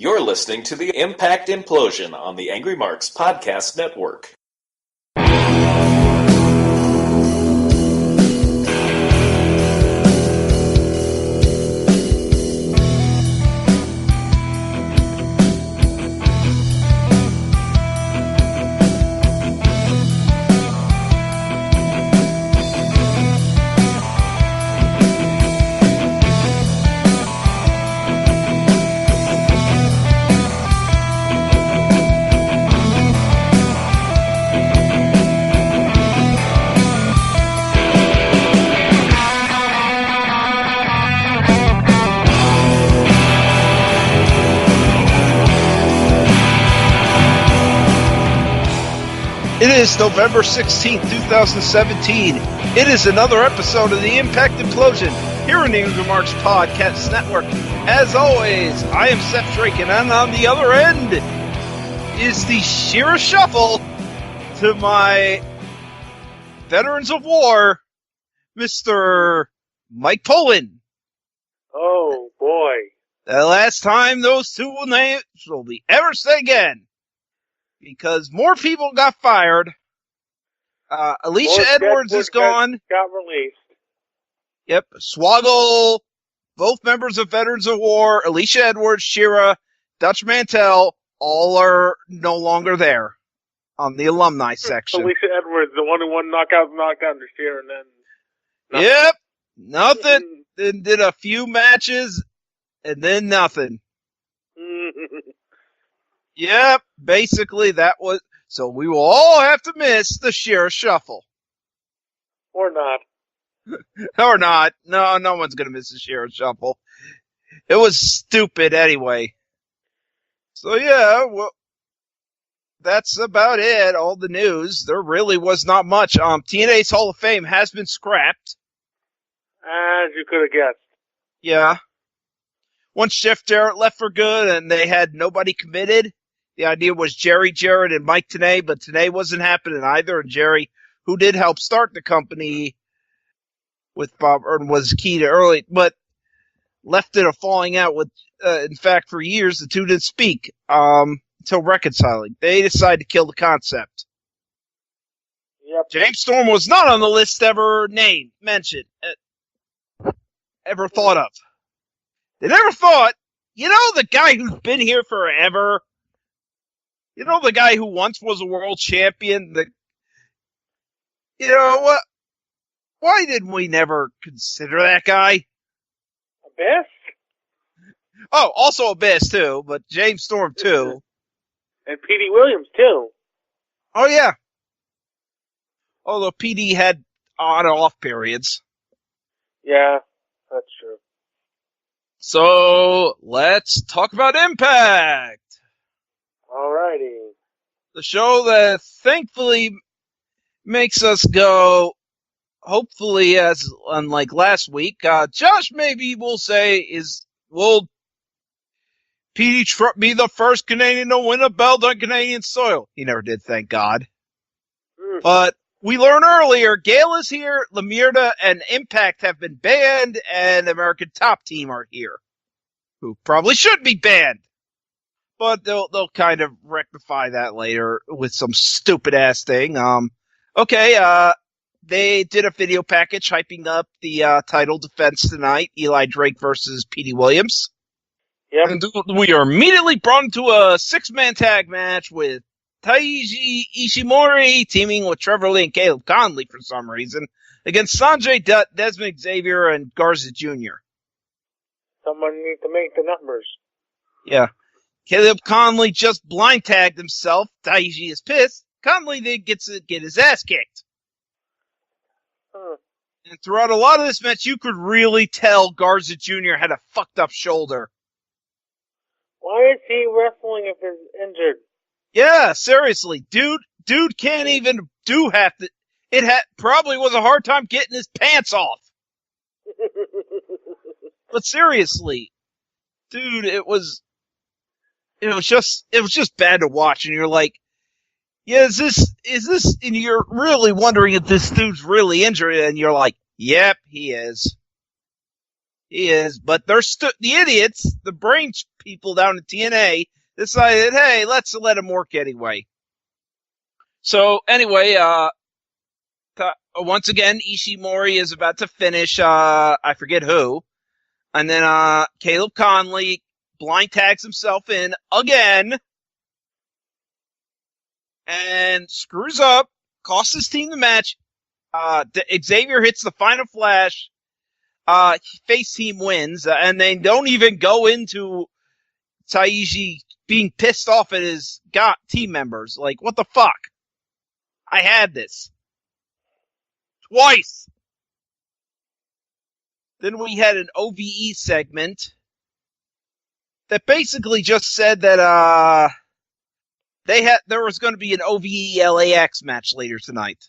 You're listening to the Impact Implosion on the Angry Marks Podcast Network. It is November 16th, 2017. It is another episode of the Impact Implosion here on the AngryMarks Podcast Network. As always, I am Seth Drake, and on the other end is the sheer shuffle to my Veterans of War, Mr. Mike Poland. Oh, boy. The last time those two will be ever say again. Because more people got fired. Alicia Edwards is gone. Got released. Yep. Swoggle, both members of Veterans of War, Alicia Edwards, Shira, Dutch Mantel, all are no longer there on the alumni section. Alicia Edwards, the one who won knockdown to Shira, and then... Yep. Nothing. Then did a few matches, and then nothing. Yep, basically that was... So we will all have to miss the Shira Shuffle. Or not. Or not. No one's going to miss the Shira Shuffle. It was stupid anyway. So yeah, well, that's about it. All the news. There really was not much. TNA's Hall of Fame has been scrapped. As you could have guessed. Yeah. Once Jeff Jarrett left for good and they had nobody committed, the idea was Jerry Jarrett and Mike Tenay, but Tenay wasn't happening either. And Jerry, who did help start the company with Bob Earn, was key to early, but left it a falling out with, in fact, for years, the two didn't speak, until reconciling. They decided to kill the concept. Yep. James Storm was not on the list ever mentioned, ever thought of. They never thought, the guy who's been here forever, the guy who once was a world champion, what? Why didn't we never consider that guy? Abyss? Oh, also Abyss too, but James Storm too. And P.D. Williams too. Oh yeah. Although P.D. had on and off periods. Yeah, that's true. So, let's talk about Impact. Alrighty. The show that thankfully makes us go, hopefully, as unlike last week, Josh maybe will say will P.D. be the first Canadian to win a belt on Canadian soil? He never did, thank God. But we learned earlier, Gale is here, Lamirda and Impact have been banned, and American Top Team are here, who probably should be banned. But they'll kind of rectify that later with some stupid ass thing. They did a video package hyping up the title defense tonight, Eli Drake versus P.D. Williams. Yep. And we are immediately brought into a 6-man tag match with Taiji Ishimori teaming with Trevor Lee and Caleb Conley for some reason against Sanjay Dutt, Desmond Xavier, and Garza Jr. Someone needs to make the numbers. Yeah. Caleb Conley just blind tagged himself. Taiji is pissed. Conley then gets to get his ass kicked. And throughout a lot of this match, you could really tell Garza Jr. had a fucked up shoulder. Why is he wrestling if he's injured? Yeah, seriously. Dude can't even do half the... probably was a hard time getting his pants off. But seriously, dude, it was just bad to watch, and you're like, yeah, is this, and you're really wondering if this dude's really injured, and you're like, yep, he is. He is, but they're the idiots, the brain people down in TNA decided, hey, let's let him work anyway. So anyway, once again, Ishimori is about to finish, I forget who. And then, Caleb Conley blind tags himself in again. And screws up, costs his team the match. Xavier hits the final flash. Face team wins, and they don't even go into Taiji being pissed off at his team members. Like, what the fuck? I had this. Twice. Then we had an OVE segment that basically just said that, there was going to be an OVE LAX match later tonight.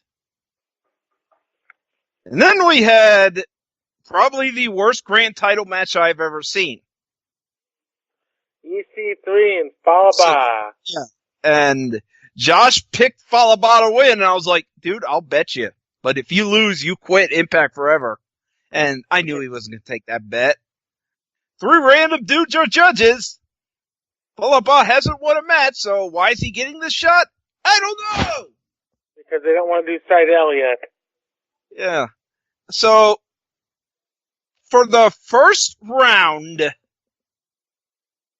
And then we had probably the worst grand title match I've ever seen. EC3 and Falaba. Yeah. And Josh picked Falaba to win, and I was like, dude, I'll bet you. But if you lose, you quit Impact forever. And I knew he wasn't going to take that bet. 3 random dudes are judges. Falaba hasn't won a match, so why is he getting this shot? I don't know! Because they don't want to do Seidel yet. Yeah. So, for the first round,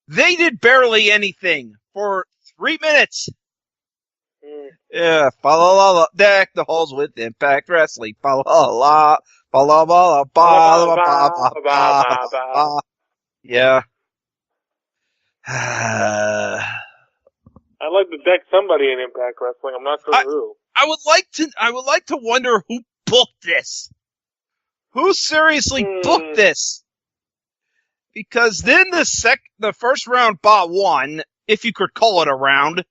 they did barely anything for 3 minutes. Yeah, fa-la-la-la, deck the halls with Impact Wrestling. Fa-la-la, fa-la-la-la, ba-la-ba-ba-ba-ba. Yeah. I'd like to deck somebody in Impact Wrestling. I'm not sure who. I would like to wonder who booked this. Who seriously booked this? Because then the first round bot won, if you could call it a round.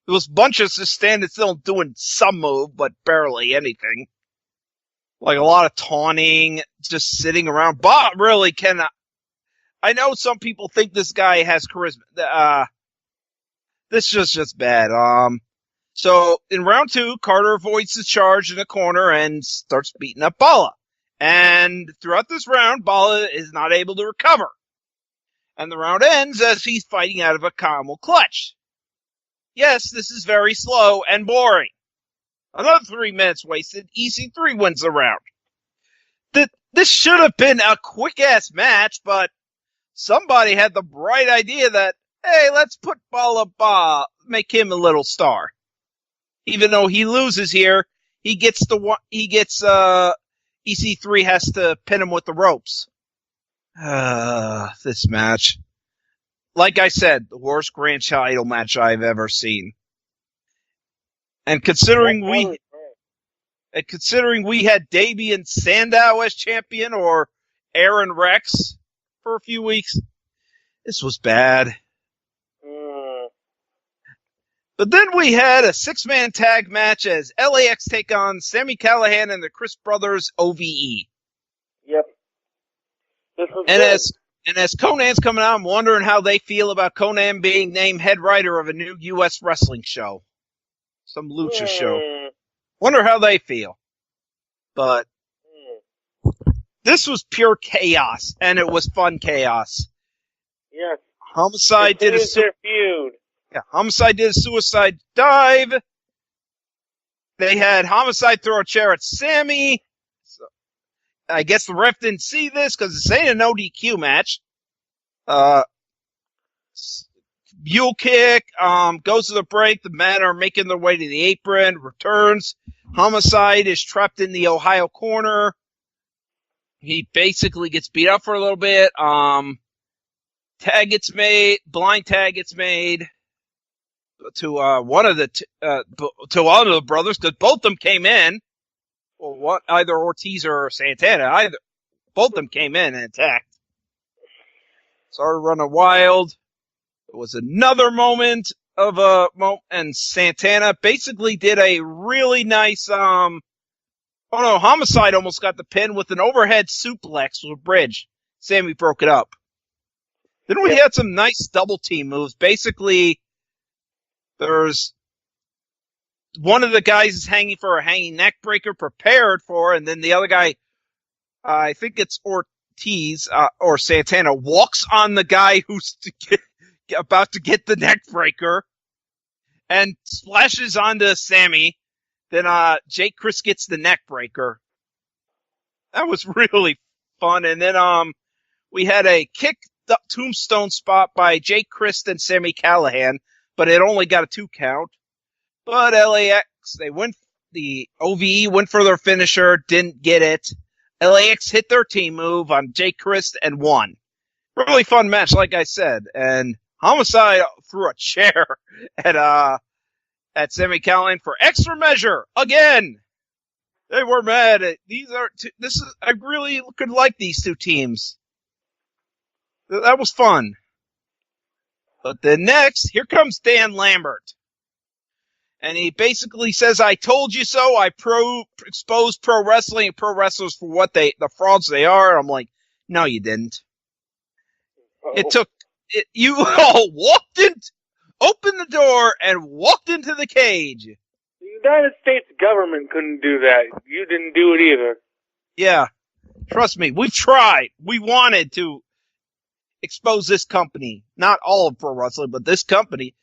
It was bunches just standing still doing some move, but barely anything. Like a lot of taunting, just sitting around. Bot really cannot. I know some people think this guy has charisma. This is just bad. So in round 2, Carter avoids the charge in the corner and starts beating up Bala. And throughout this round, Bala is not able to recover. And the round ends as he's fighting out of a camel clutch. Yes, this is very slow and boring. Another 3 minutes wasted. EC3 wins the round. This should have been a quick-ass match, but somebody had the bright idea that, hey, let's put Bala, make him a little star. Even though he loses here, EC3 has to pin him with the ropes. This match. Like I said, the worst grand title match I've ever seen. And considering we had Damian Sandow as champion or Aaron Rex for a few weeks, this was bad. But then we had a 6-man tag match as LAX take on Sami Callihan and the Chris Brothers OVE. Yep. This was And as Conan's coming out, I'm wondering how they feel about Conan being named head writer of a new U.S. wrestling show. Some lucha show. Wonder how they feel. But this was pure chaos, and it was fun chaos. Yes. Homicide did a feud. Yeah, Homicide did a suicide dive. They had Homicide throw a chair at Sammy. So, I guess the ref didn't see this because this ain't a no DQ match. Mule kick, goes to the break. The men are making their way to the apron, returns. Homicide is trapped in the Ohio corner. He basically gets beat up for a little bit. Tag gets made, blind tag gets made to one of the brothers, because both of them came in. Well, either Ortiz or Santana, both of them came in and attacked. Started running wild. It was another moment of and Santana basically did a really nice, Homicide almost got the pin with an overhead suplex with a bridge. Sammy broke it up. Then we had some nice double team moves. Basically, there's one of the guys is hanging for a hanging neck breaker prepared for, and then the other guy, I think it's Ortiz, or Santana, walks on the guy who's about to get the neck breaker and splashes onto Sammy. Then Jake Chris gets the neck breaker. That was really fun. And then we had a kick tombstone spot by Jake Christ and Sammy Callahan, but it only got a 2 count. But LAX, the OVE went for their finisher, didn't get it. LAX hit their team move on Jake Christ and won. Really fun match, like I said. And Homicide threw a chair at Sammy Callahan for extra measure again. They were mad. I really could like these two teams. That was fun. But then next, here comes Dan Lambert. And he basically says, I told you so. I exposed pro wrestling and pro wrestlers for the frauds they are. And I'm like, no, you didn't. You all opened the door and walked into the cage. The United States government couldn't do that. You didn't do it either. Yeah. Trust me, we've tried. We wanted to expose this company. Not all of pro wrestling, but this company.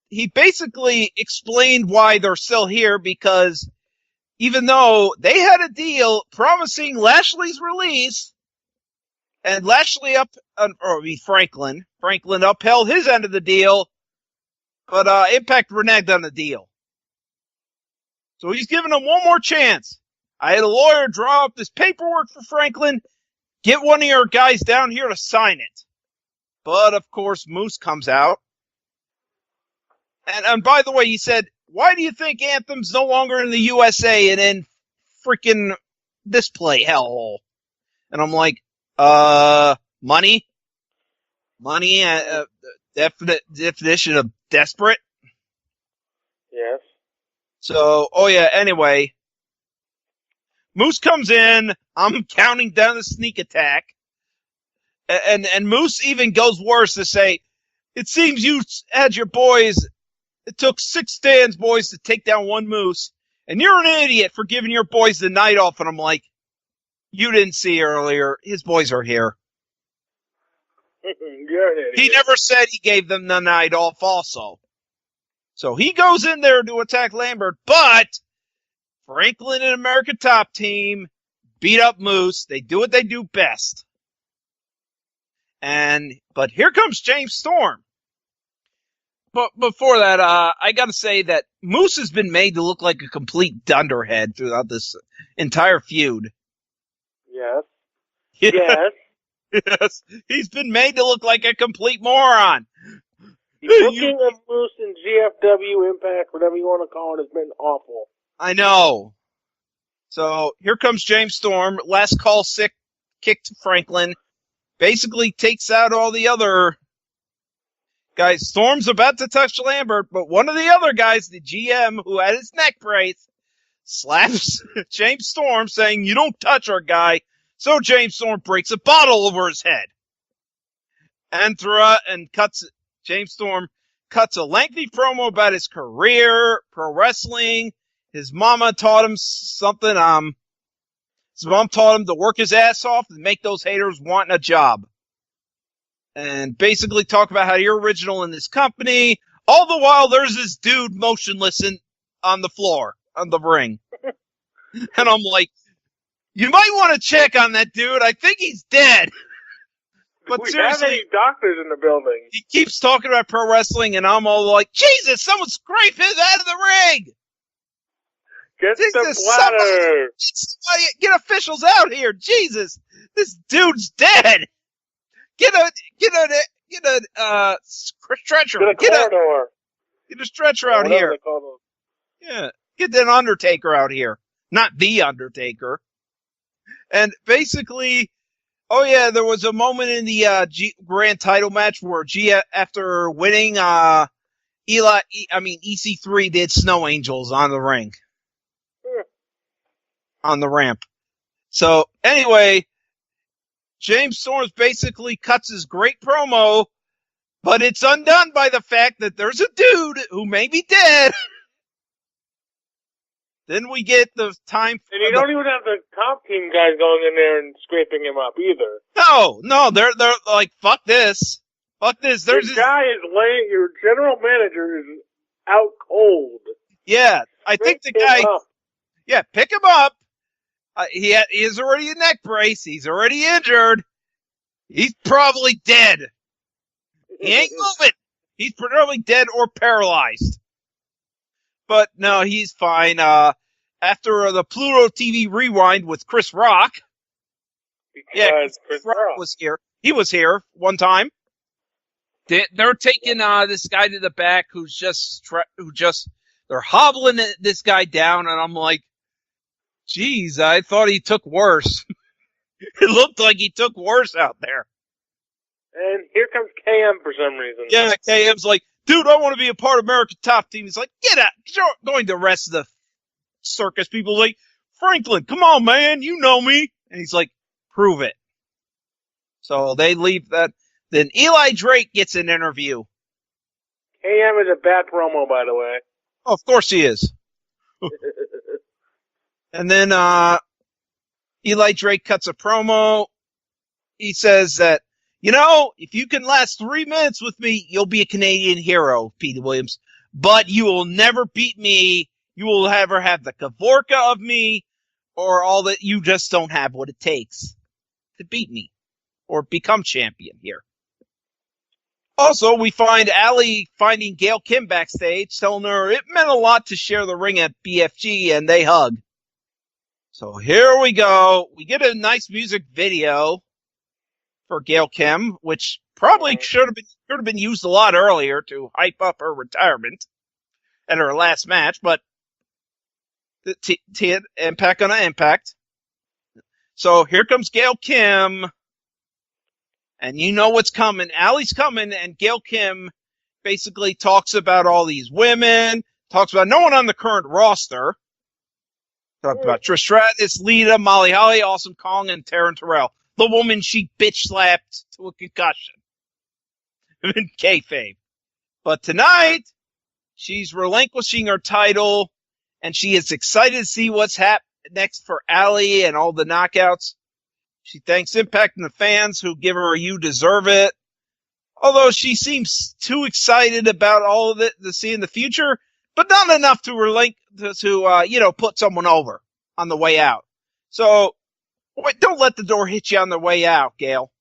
He basically explained why they're still here, because even though they had a deal promising Lashley's release, and Lashley Franklin upheld his end of the deal, but Impact reneged on the deal. So he's giving him one more chance. I had a lawyer draw up this paperwork for Franklin. Get one of your guys down here to sign it. But, of course, Moose comes out. And by the way, he said, why do you think Anthem's no longer in the USA and in freaking display hellhole? And I'm like, money? Money, definition of desperate? Yes. So, anyway. Moose comes in, I'm counting down the sneak attack. And Moose even goes worse to say, it seems you had your boys, it took 6 stands, boys, to take down one Moose, and you're an idiot for giving your boys the night off. And I'm like, you didn't see earlier, his boys are here. You're an idiot. He never said he gave them the night off also. So he goes in there to attack Lambert, but Franklin and American Top Team beat up Moose. They do what they do best. But here comes James Storm. But before that, I gotta say that Moose has been made to look like a complete dunderhead throughout this entire feud. Yes. Yes. Yes. He's been made to look like a complete moron. The booking of Moose and GFW Impact, whatever you want to call it, has been awful. I know. So here comes James Storm. Last call kick to Franklin. Basically takes out all the other guys. Storm's about to touch Lambert, but one of the other guys, the GM who had his neck brace, slaps James Storm saying, you don't touch our guy. So James Storm breaks a bottle over his head. James Storm cuts a lengthy promo about his career, pro wrestling. His mama taught him something. His mom taught him to work his ass off and make those haters want a job. And basically talk about how you're original in this company. All the while, there's this dude motionless on the floor, on the ring. And I'm like, you might want to check on that dude. I think he's dead. But we seriously, have any doctors in the building. He keeps talking about pro wrestling, and I'm all like, Jesus, someone scrape his out of the ring! Get Jesus, the bladder! Somebody, get officials out here! Jesus, this dude's dead! Get a stretcher. Get a corridor. Get a stretcher out here. Yeah, get an Undertaker out here. Not the Undertaker. And basically, there was a moment in the grand title match where after winning, EC3 did Snow Angels on the ring. On the ramp. So, anyway, James Storm basically cuts his great promo, but it's undone by the fact that there's a dude who may be dead Then we get the time. And you don't even have the comp team guys going in there and scraping him up either. No, they're like, fuck this. There's your guy is laying. Your general manager is out cold. Yeah, I think the guy. Yeah, pick him up. He is already a neck brace. He's already injured. He's probably dead. He ain't moving. He's probably dead or paralyzed. But no, he's fine. After the Pluto TV rewind with Chris Rock. Because Chris Rock was here. He was here one time. They're taking this guy to the back they're hobbling this guy down, and I'm like, geez, I thought he took worse. It looked like he took worse out there. And here comes KM for some reason. Yeah, KM's like, dude, I want to be a part of American Top Team. He's like, get out. Going to the rest of the circus people like, Franklin, come on, man, you know me. And he's like, prove it. So they leave that. Then Eli Drake gets an interview. KM is a bad promo, by the way. Oh, of course he is. And then Eli Drake cuts a promo. He says that, if you can last 3 minutes with me, you'll be a Canadian hero, Petey Williams. But you will never beat me. You will never have the Kavorka of me, or all that. You just don't have what it takes to beat me or become champion here. Also, we find Allie finding Gail Kim backstage, telling her it meant a lot to share the ring at BFG, and they hug. So here we go. We get a nice music video for Gail Kim, which probably should have been used a lot earlier to hype up her retirement and her last match, but the impact on an impact. So here comes Gail Kim. And you know what's coming. Allie's coming, and Gail Kim basically talks about all these women, talks about no one on the current roster. Talked about Trish Stratus, Lita, Molly Holly, Awesome Kong, and Taryn Terrell. The woman she bitch-slapped to a concussion. In kayfabe. But tonight, she's relinquishing her title, and she is excited to see what's next for Allie and all the knockouts. She thanks Impact and the fans who give her a "you deserve it." Although she seems too excited about all of it to see in the future, but not enough to put someone over on the way out. So, don't let the door hit you on the way out, Gail.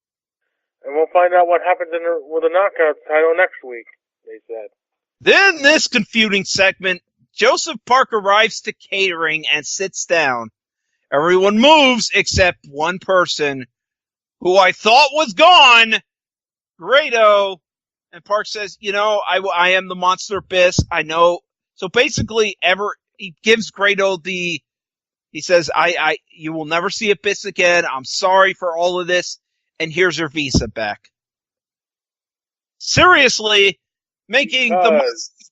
And we'll find out what happens with the knockout title next week, they said. Then this confusing segment, Joseph Park arrives to catering and sits down. Everyone moves except one person who I thought was gone, Grado. And Park says, I am the Monster Abyss. I know. So basically, he gives Grado he says, you will never see Abyss again. I'm sorry for all of this. And here's your visa back. Seriously, making the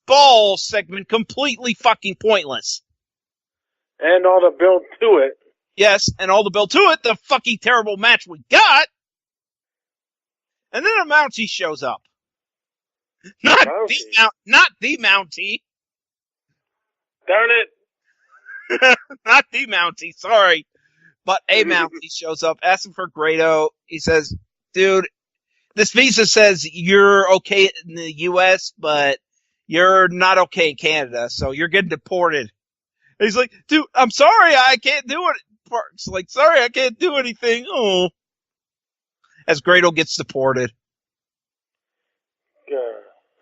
Ball segment completely fucking pointless. And all the build to it. Yes, and all the build to it, the fucking terrible match we got. And then a Mountie shows up. Not the Mountie. Darn it. Not the Mountie, sorry. But a Mountie shows up, asking for Grado. He says, dude, this visa says you're okay in the U.S., but you're not okay in Canada, so you're getting deported. And he's like, dude, I'm sorry, I can't do it. Park's like, sorry, I can't do anything. Oh. As Grado gets deported. Yeah.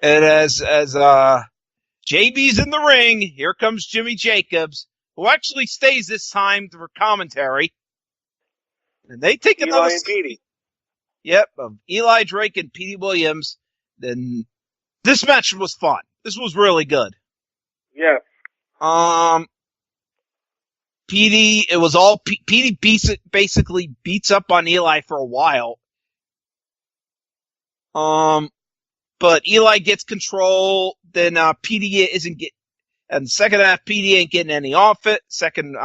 And as JB's in the ring, here comes Jimmy Jacobs, who actually stays this time for commentary. And they take another Eli and Petey. Yep, of Eli Drake and Petey Williams. Then this match was fun. This was really good. Yeah. Petey, it was all Petey basically beats up on Eli for a while. But Eli gets control. Then Petey isn't get. And second half, Petey ain't getting any off it. Second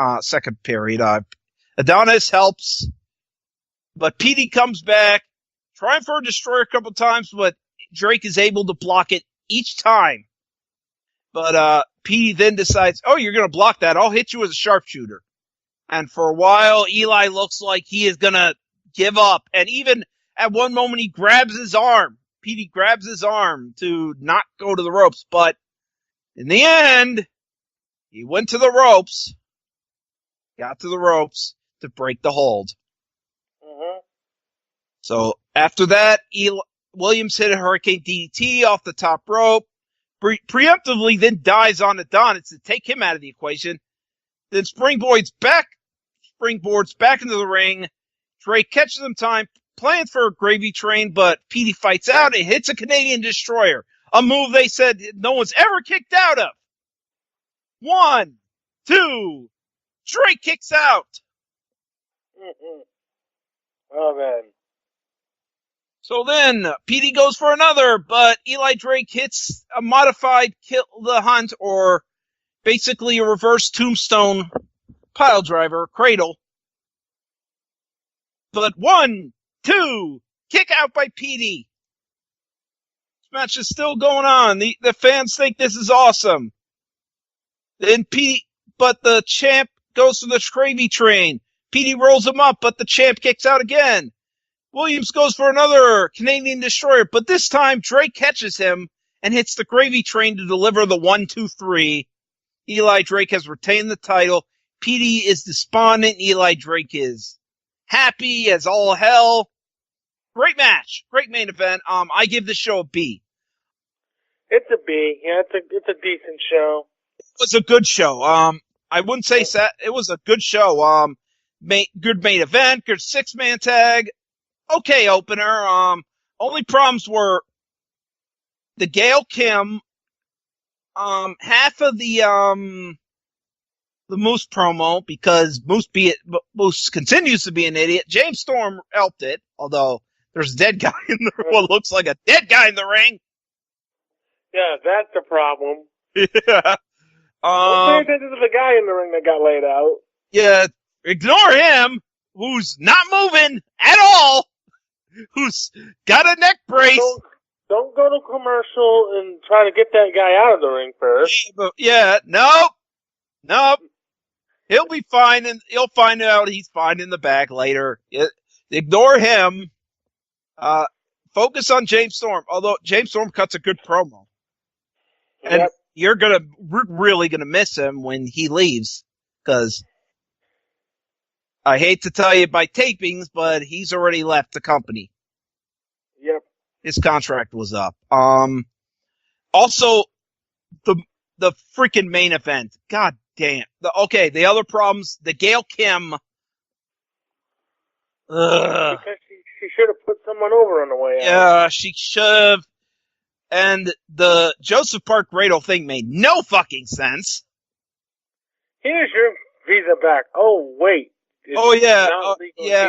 period, Adonis helps, but Petey comes back, trying for a destroyer a couple times, but Drake is able to block it each time. But Petey then decides, oh, you're going to block that. I'll hit you as a sharpshooter. And for a while, Eli looks like he is going to give up. And even at one moment, he grabs his arm. Petey grabs his arm to not go to the ropes. But in the end, he went to the ropes, got to the ropes to break the hold. Mm-hmm. So after that, Williams hit a Hurricane DDT off the top rope. Preemptively then dives on Adonis to take him out of the equation. Then springboards back into the ring. Drake catches him time, plans for a gravy train, but Petey fights out and hits a Canadian Destroyer. A move they said no one's ever kicked out of. 1, 2, Drake kicks out. Mm-hmm. Oh, man. So then, Petey goes for another, but Eli Drake hits a modified Kill the Hunt, or basically a reverse tombstone pile driver, cradle. But 1, 2, kick out by Petey. This match is still going on. The fans think this is awesome. Then but the champ goes to the gravy train. Petey rolls him up, but the champ kicks out again. Williams goes for another Canadian Destroyer, but this time Drake catches him and hits the gravy train to deliver the 1, 2, 3. Eli Drake has retained the title. Petey is despondent. Eli Drake is happy as all hell. Great match. Great main event. I give this show a B. It's a B. Yeah, it's a decent show. It was a good show. I wouldn't say it was a good show. Good main event, good 6-man tag. Okay opener. Only problems were the Gail Kim, half of the Moose promo, because Moose continues to be an idiot. James Storm helped it, although there's a dead guy what looks like a dead guy in the ring. Yeah, that's the problem. Yeah. Don't pay attention to the guy in the ring that got laid out. Yeah, ignore him, who's not moving at all, who's got a neck brace. Don't go to commercial and try to get that guy out of the ring first. Yeah, nope. He'll be fine, and he'll find out he's fine in the back later. Ignore him. Focus on James Storm, although James Storm cuts a good promo. And Yep. we're really gonna miss him when he leaves, because I hate to tell you by tapings, but he's already left the company. Yep. His contract was up. Also, the freaking main event. God damn. The other problems. The Gail Kim. Because she should have put someone over on the way out. Yeah, she should have. And the Joseph Park Grado thing made no fucking sense. Here's your visa back. Oh, wait. Oh, yeah. Yeah.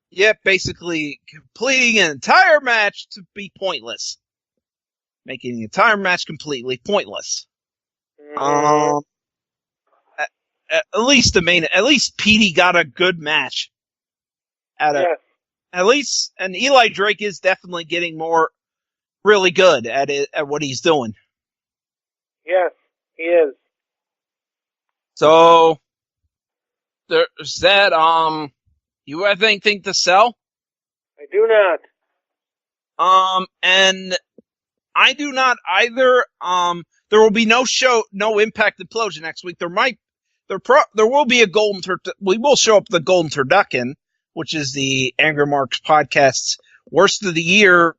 Yeah, basically completing an entire match to be pointless. Making the entire match completely pointless. Mm-hmm. At least Petey got a good match. At least, and Eli Drake is definitely getting really good at what he's doing. Yes, he is. So, there's that, you have anything to sell? I do not. And I do not either. There will be no Impact Implosion next week. There will be a we will show up the Golden Turducken, which is the Angry Marks podcast's worst of the year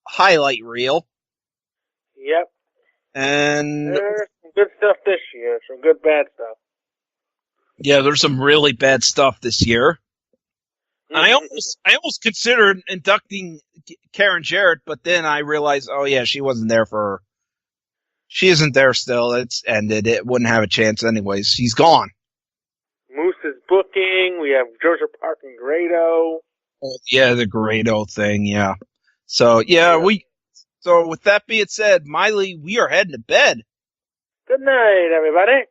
highlight reel. Yep. And there's some good stuff this year, some good bad stuff. Yeah, there's some really bad stuff this year. I almost considered inducting Karen Jarrett, but then I realized, oh yeah, she wasn't there she isn't there still. It's ended. It wouldn't have a chance anyways. She's gone. Moose is booking. We have Joseph Park and Grado. Oh, yeah, the Grado thing, yeah. So, so with that being said, Miley, we are heading to bed. Good night, everybody.